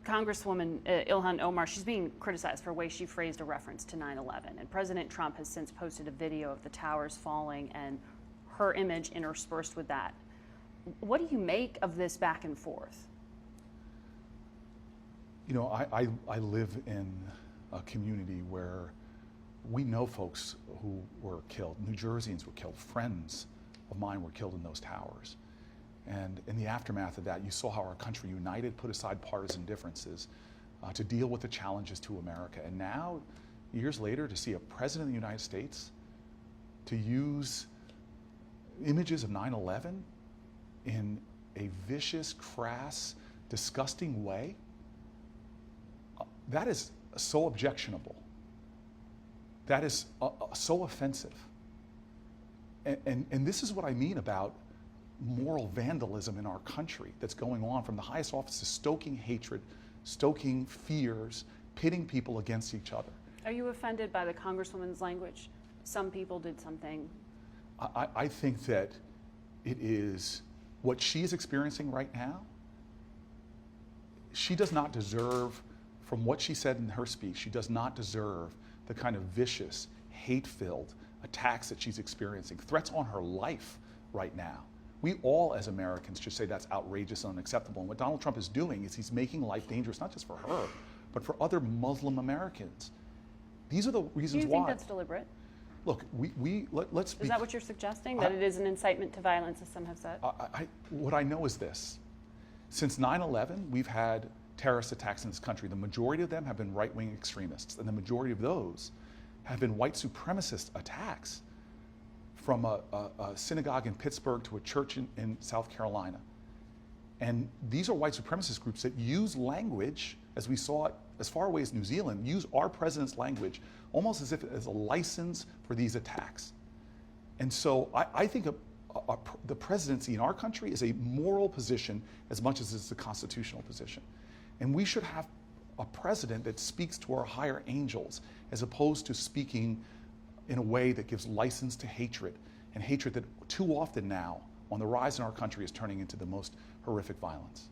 Congresswoman Ilhan Omar, she's being criticized for the way she phrased a reference to 9/11. And President Trump has since posted a video of the towers falling and her image interspersed with that. What do you make of this back and forth? You know, I live in a community where we know folks who were killed. New Jerseyans were killed. Friends of mine were killed in those towers. And in the aftermath of that, you saw how our country united, put aside partisan differences to deal with the challenges to America. And now, years later, to see a president of the United States to use images of 9/11 in a vicious, crass, disgusting way, that is so objectionable. That is so offensive. And this is what I mean about moral vandalism in our country that's going on from the highest offices, stoking hatred, stoking fears, pitting people against each other. Are you offended by the Congresswoman's language? Some people did something. I think that it is what she is experiencing right now. She does not deserve, from what she said in her speech, she does not deserve the kind of vicious, hate-filled attacks that she's experiencing, threats on her life right now. We all, as Americans, should say that's outrageous and unacceptable. And what Donald Trump is doing is he's making life dangerous, not just for her, but for other Muslim Americans. These are the reasons why. Do you think that's deliberate? Look, let's be. Is that what you're suggesting? That it is an incitement to violence, as some have said? What I know is this. Since 9/11, we've had terrorist attacks in this country. The majority of them have been right-wing extremists, and the majority of those have been white supremacist attacks, from a synagogue in Pittsburgh to a church in South Carolina. And these are white supremacist groups that use language, as we saw it as far away as New Zealand, use our president's language almost as if it is a license for these attacks. And so I think the presidency in our country is a moral position as much as it's a constitutional position. And we should have a president that speaks to our higher angels as opposed to speaking in a way that gives license to hatred, and hatred that too often now on the rise in our country is turning into the most horrific violence.